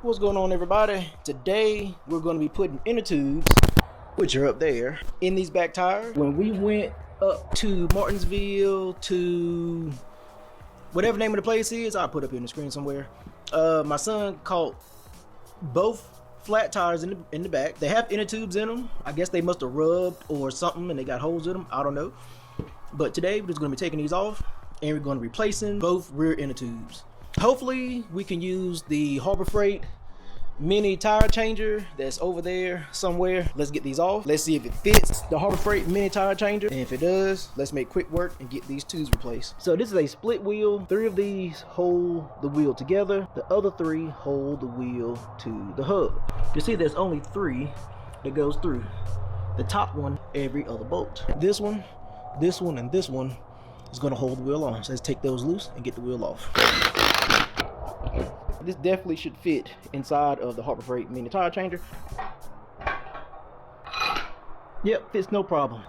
What's going on, everybody? Today we're going to be putting inner tubes, which are up there, in these back tires. When we went up to Martinsville, to whatever name of the place is, I'll put up here on the screen somewhere. My son caught both flat tires in the back. They have inner tubes in them. I guess they must have rubbed or something and they got holes in them. I don't know. But today we're just going to be taking these off and we're going to be replacing both rear inner tubes. Hopefully we can use the Harbor Freight mini tire changer that's over there somewhere. Let's get these off. Let's see if it fits the Harbor Freight mini tire changer, and if it does, let's make quick work and get these tubes replaced. So this is a split wheel. 3 of these hold the wheel together. The other 3 hold the wheel to the hub. You see there's only 3 that goes through. The top one, every other bolt. This one, and this one is going to hold the wheel on. So let's take those loose and get the wheel off. This definitely should fit inside of the Harbor Freight mini tire changer. Yep, fits no problem.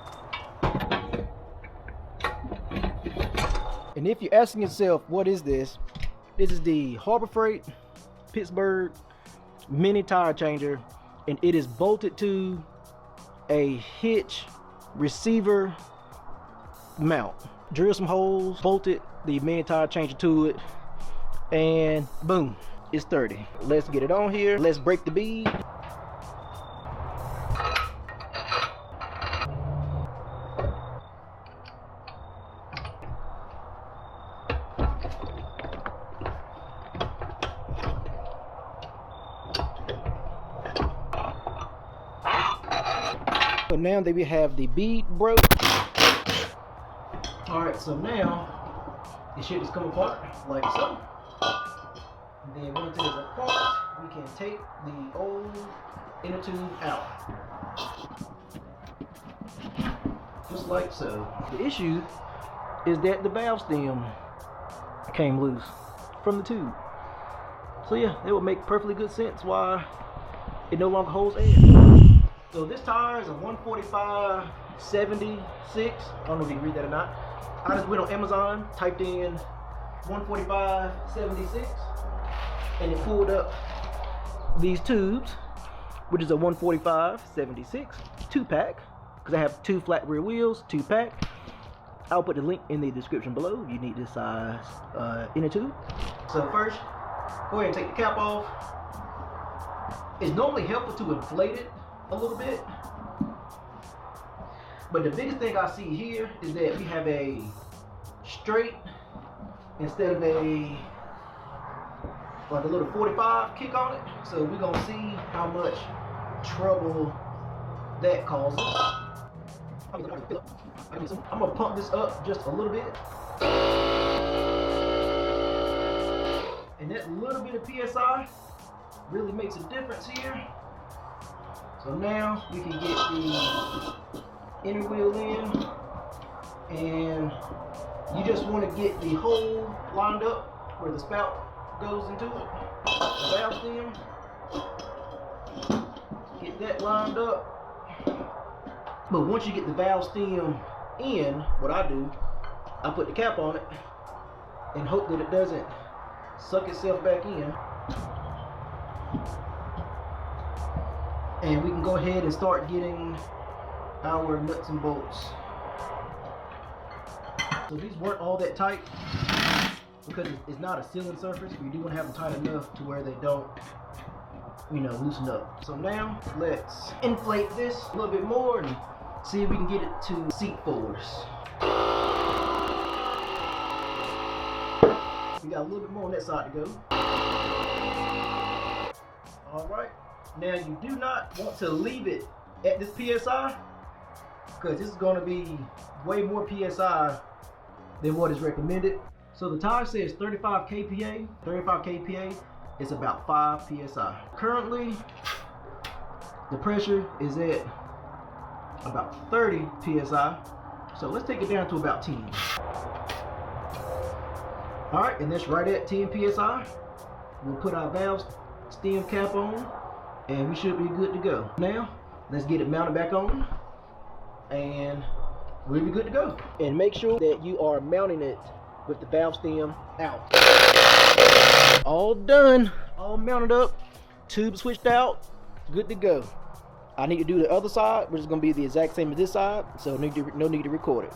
And if you're asking yourself, what is this? This is the Harbor Freight Pittsburgh mini tire changer, and it is bolted to a hitch receiver mount. Drill some holes, bolted the mini tire changer to it, and boom, it's 30. Let's get it on here. Let's break the bead. So now that we have the bead broke. Alright, so now this shit is come apart like so. And then once it is apart, we can take the old inner tube out. Just like so. The issue is that the valve stem came loose from the tube. So yeah, it would make perfectly good sense why it no longer holds air. So this tire is a 145/76. I don't know if you can read that or not. I just went on Amazon, typed in 145/76. and it pulled up these tubes, which is a 145/76 2-pack, because I have 2 flat rear wheels, 2-pack. I'll put the link in the description below if you need this size inner tube. So first, go ahead and take the cap off. It's normally helpful to inflate it a little bit, but the biggest thing I see here is that we have a straight instead of a like a little 45 kick on it. So we're gonna see how much trouble that causes. I'm gonna pump this up just a little bit, and that little bit of PSI really makes a difference here. So now we can get the inner wheel in, and you just want to get the hole lined up where the spout goes into it, the valve stem. Get that lined up. But once you get the valve stem in, what I do, I put the cap on it and hope that it doesn't suck itself back in. And we can go ahead and start getting our nuts and bolts. So these weren't all that tight, because it's not a sealing surface. We do want to have them tight enough to where they don't, loosen up. So now let's inflate this a little bit more and see if we can get it to seat force. We got a little bit more on that side to go. All right, now you do not want to leave it at this PSI, because this is going to be way more PSI than what is recommended. So the tire says 35 kPa. 35 kPa is about 5 PSI. Currently, the pressure is at about 30 PSI. So let's take it down to about 10. All right, and that's right at 10 PSI. We'll put our valve stem cap on, and we should be good to go. Now, let's get it mounted back on, and we'll be good to go. And make sure that you are mounting it with the valve stem out. All done, all mounted up. tube switched out, good to go. I need to do the other side, which is going to be the exact same as this side, so no need to record it.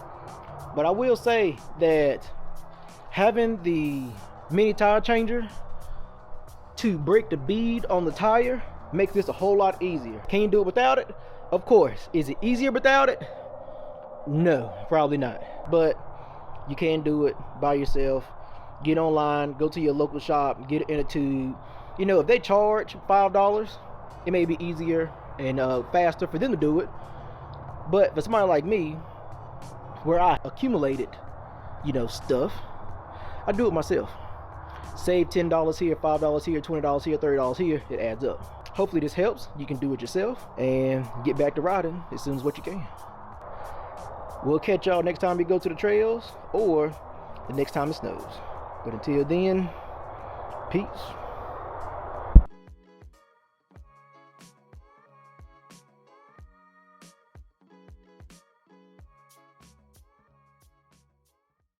But I will say that having the mini tire changer to break the bead on the tire makes this a whole lot easier. Can you do it without it? Of course. Is it easier without it? No, probably not. But you can do it by yourself. Get online, go to your local shop, get it in a tube. You know, if they charge $5, it may be easier and faster for them to do it. But for somebody like me, where I accumulated, you know, stuff, I do it myself. Save $10 here, $5 here, $20 here, $30 here. It adds up. Hopefully this helps. You can do it yourself and get back to riding as soon as what you can. We'll catch y'all next time we go to the trails or the next time it snows. But until then, peace.